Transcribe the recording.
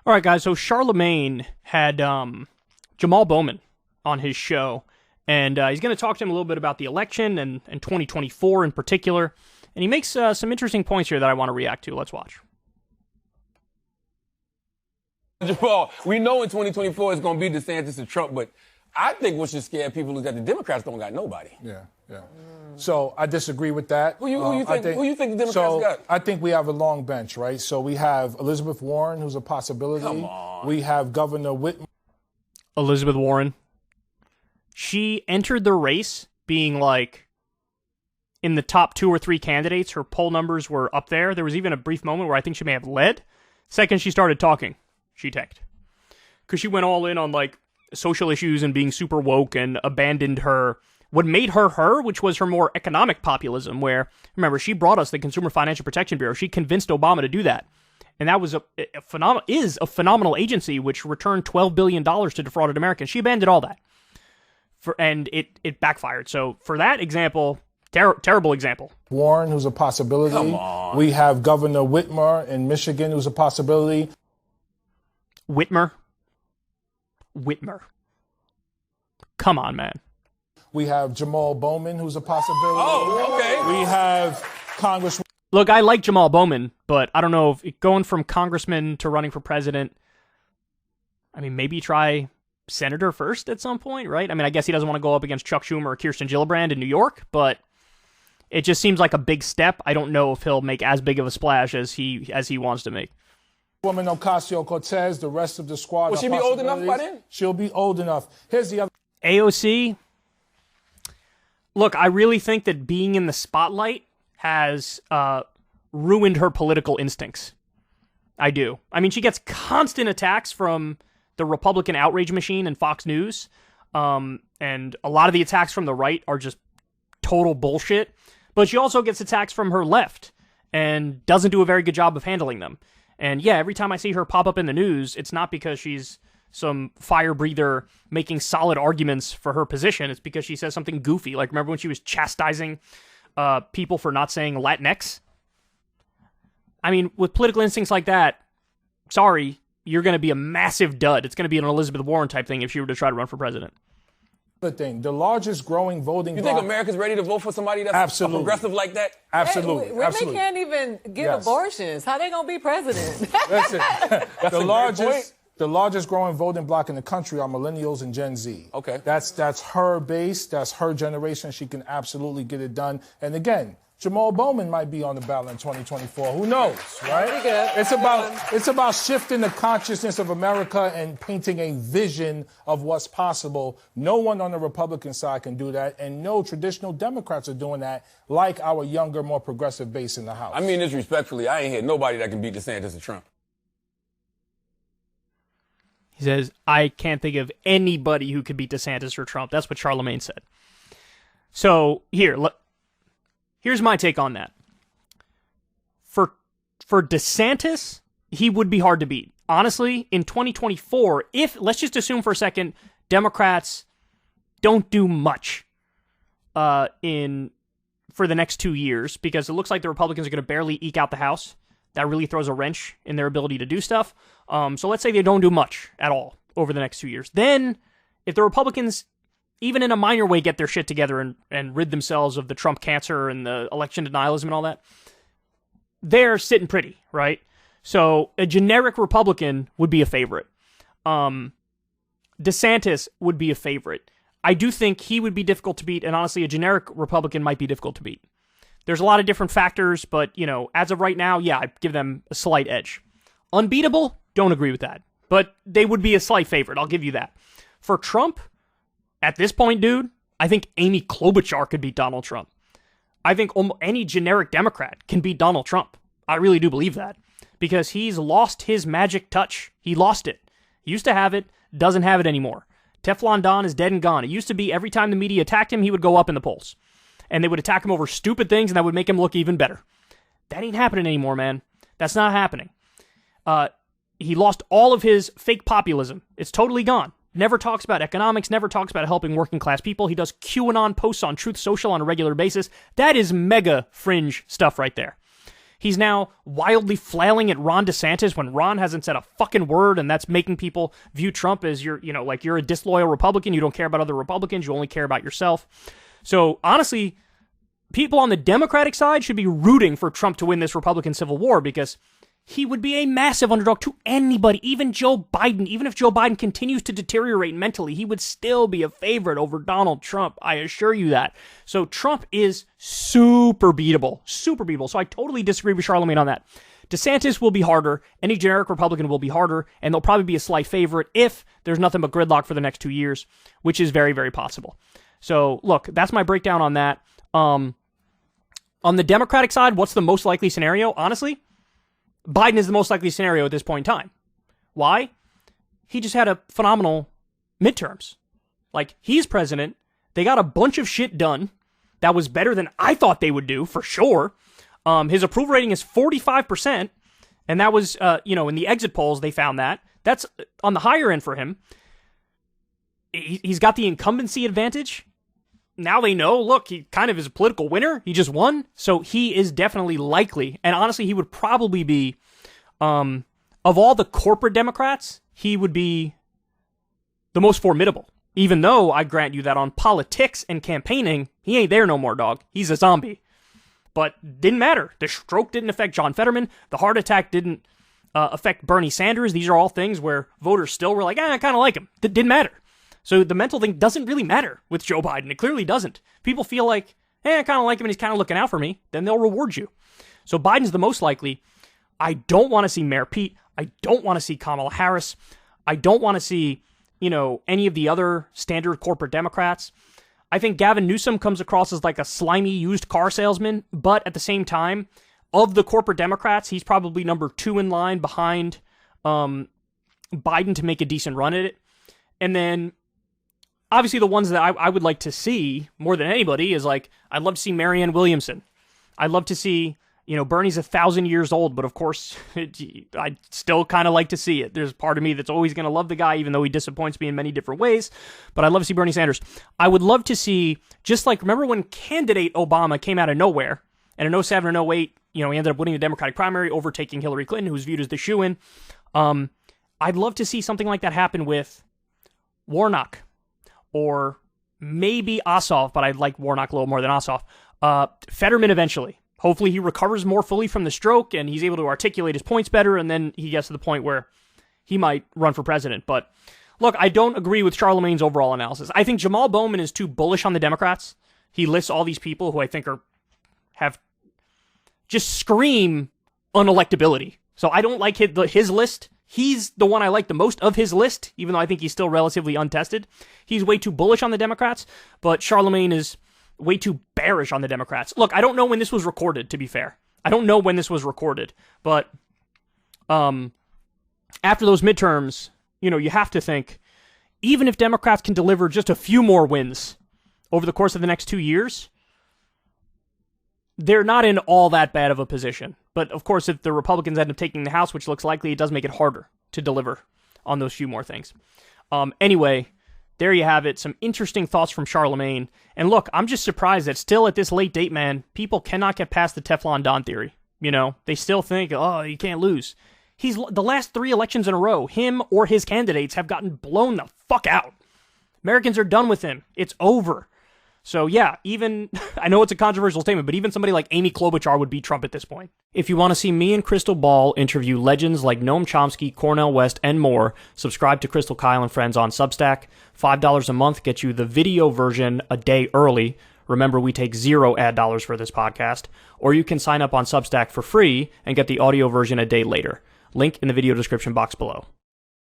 All right, guys. So Charlamagne had Jamal Bowman on his show, and he's going to talk to him a little bit about the election and 2024 in particular. And he makes some interesting points here that I want to react to. Let's watch. Jamal, we know in 2024 it's going to be DeSantis and Trump, but I think what should scare people is that the Democrats don't got nobody. Yeah. So I disagree with that. Who you think the Democrats got? I think we have a long bench, right? So we have Elizabeth Warren, who's a possibility. Come on. We have Governor Whitmer. Elizabeth Warren. She entered the race being like in the top 2 or 3 candidates. Her poll numbers were up there. There was even a brief moment where I think she may have led. Second she started talking, she tanked. Because she went all in on like social issues and being super woke and abandoned what made her, which was her more economic populism, where, remember, she brought us the Consumer Financial Protection Bureau. She convinced Obama to do that. And that was a phenomenal agency which returned $12 billion to defrauded Americans. She abandoned all that. And it backfired. So for that example, terrible example. Warren, who's a possibility. Come on. We have Governor Whitmer in Michigan, who's a possibility. Whitmer. Come on, man. We have Jamal Bowman, who's a possibility. Oh, okay. We have Congressman. Look, I like Jamal Bowman, but I don't know if going from congressman to running for president, I mean, maybe try senator first at some point, right? I mean, I guess he doesn't want to go up against Chuck Schumer or Kirsten Gillibrand in New York, but it just seems like a big step. I don't know if he'll make as big of a splash as he wants to make. Woman Ocasio-Cortez, the rest of the squad. Will she be old enough by then? She'll be old enough. Here's the other. AOC. Look, I really think that being in the spotlight has ruined her political instincts. I do. I mean, she gets constant attacks from the Republican outrage machine and Fox News, and a lot of the attacks from the right are just total bullshit. But she also gets attacks from her left and doesn't do a very good job of handling them. And yeah, every time I see her pop up in the news, it's not because she's some fire breather making solid arguments for her position. It's because she says something goofy. Like, remember when she was chastising people for not saying Latinx? I mean, with political instincts like that, sorry, you're going to be a massive dud. It's going to be an Elizabeth Warren type thing if she were to try to run for president. The largest growing voting You bloc. think America's ready to vote for somebody that's a progressive like that? Absolutely. Hey, women can't even get abortions. How they gonna be president? Listen, the largest growing voting bloc in the country are millennials and Gen Z. Okay. That's her base. That's her generation. She can absolutely get it done. And again, Jamal Bowman might be on the ballot in 2024. Who knows, right? It's about shifting the consciousness of America and painting a vision of what's possible. No one on the Republican side can do that, and no traditional Democrats are doing that, like our younger, more progressive base in the House. I mean this respectfully. I ain't hear nobody that can beat DeSantis and Trump. He says, I can't think of anybody who could beat DeSantis or Trump. That's what Charlamagne said. So here's my take on that. For DeSantis, he would be hard to beat. Honestly, in 2024, let's just assume for a second, Democrats don't do much for the next 2 years, because it looks like the Republicans are going to barely eke out the House. That really throws a wrench in their ability to do stuff. So let's say they don't do much at all over the next 2 years. Then, if the Republicans, even in a minor way, get their shit together and rid themselves of the Trump cancer and the election denialism and all that, they're sitting pretty, right? So a generic Republican would be a favorite. DeSantis would be a favorite. I do think he would be difficult to beat, and honestly, a generic Republican might be difficult to beat. There's a lot of different factors, but, as of right now, yeah, I give them a slight edge. Unbeatable? Don't agree with that. But they would be a slight favorite, I'll give you that. For Trump, at this point, dude, I think Amy Klobuchar could beat Donald Trump. I think any generic Democrat can beat Donald Trump. I really do believe that. Because he's lost his magic touch. He lost it. He used to have it, doesn't have it anymore. Teflon Don is dead and gone. It used to be every time the media attacked him, he would go up in the polls. And they would attack him over stupid things, and that would make him look even better. That ain't happening anymore, man. That's not happening. He lost all of his fake populism. It's totally gone. Never talks about economics, never talks about helping working class people. He does QAnon posts on Truth Social on a regular basis. That is mega fringe stuff right there. He's now wildly flailing at Ron DeSantis when Ron hasn't said a fucking word, and that's making people view Trump as you're a disloyal Republican. You don't care about other Republicans. You only care about yourself. So honestly, people on the Democratic side should be rooting for Trump to win this Republican Civil War, because he would be a massive underdog to anybody, even Joe Biden. Even if Joe Biden continues to deteriorate mentally, he would still be a favorite over Donald Trump. I assure you that. So Trump is super beatable. Super beatable. So I totally disagree with Charlamagne on that. DeSantis will be harder. Any generic Republican will be harder, and they'll probably be a slight favorite if there's nothing but gridlock for the next 2 years, which is very, very possible. So look, that's my breakdown on that. On the Democratic side, what's the most likely scenario? Honestly, Biden is the most likely scenario at this point in time. Why? He just had a phenomenal midterms. Like, he's president. They got a bunch of shit done that was better than I thought they would do, for sure. His approval rating is 45%, and that was, in the exit polls, they found that. That's on the higher end for him. He's got the incumbency advantage. Now they know, look, he kind of is a political winner. He just won. So he is definitely likely. And honestly, he would probably be, of all the corporate Democrats, he would be the most formidable. Even though I grant you that on politics and campaigning, he ain't there no more, dog. He's a zombie. But didn't matter. The stroke didn't affect John Fetterman. The heart attack didn't affect Bernie Sanders. These are all things where voters still were like, I kind of like him. It didn't matter. So the mental thing doesn't really matter with Joe Biden. It clearly doesn't. People feel like, I kind of like him and he's kind of looking out for me. Then they'll reward you. So Biden's the most likely. I don't want to see Mayor Pete. I don't want to see Kamala Harris. I don't want to see, any of the other standard corporate Democrats. I think Gavin Newsom comes across as like a slimy used car salesman, but at the same time, of the corporate Democrats, he's probably number 2 in line behind Biden to make a decent run at it. And then obviously the ones that I would like to see more than anybody is like, I'd love to see Marianne Williamson. I'd love to see, Bernie's 1,000 years old, but of course, I'd still kind of like to see it. There's part of me that's always going to love the guy, even though he disappoints me in many different ways, but I'd love to see Bernie Sanders. I would love to see, just like, remember when candidate Obama came out of nowhere, and in 07 and 08, he ended up winning the Democratic primary, overtaking Hillary Clinton, who was viewed as the shoo-in. I'd love to see something like that happen with Warnock, or maybe Ossoff, but I'd like Warnock a little more than Ossoff. Fetterman eventually. Hopefully he recovers more fully from the stroke and he's able to articulate his points better, and then he gets to the point where he might run for president. But look, I don't agree with Charlamagne's overall analysis. I think Jamal Bowman is too bullish on the Democrats. He lists all these people who I think have just scream unelectability. So I don't like his list. He's the one I like the most of his list, even though I think he's still relatively untested. He's way too bullish on the Democrats, but Charlamagne is way too bearish on the Democrats. Look, I don't know when this was recorded, to be fair. I don't know when this was recorded, but after those midterms, you have to think, even if Democrats can deliver just a few more wins over the course of the next 2 years, they're not in all that bad of a position. But of course, if the Republicans end up taking the House, which looks likely, it does make it harder to deliver on those few more things. Anyway, there you have it. Some interesting thoughts from Charlamagne. And look, I'm just surprised that still at this late date, man, people cannot get past the Teflon Don theory. They still think, you can't lose. The last 3 elections in a row, him or his candidates have gotten blown the fuck out. Americans are done with him. It's over. So yeah, even, I know it's a controversial statement, but even somebody like Amy Klobuchar would beat Trump at this point. If you want to see me and Crystal Ball interview legends like Noam Chomsky, Cornel West, and more, subscribe to Crystal Kyle and Friends on Substack. $5 a month gets you the video version a day early. Remember, we take 0 ad dollars for this podcast. Or you can sign up on Substack for free and get the audio version a day later. Link in the video description box below.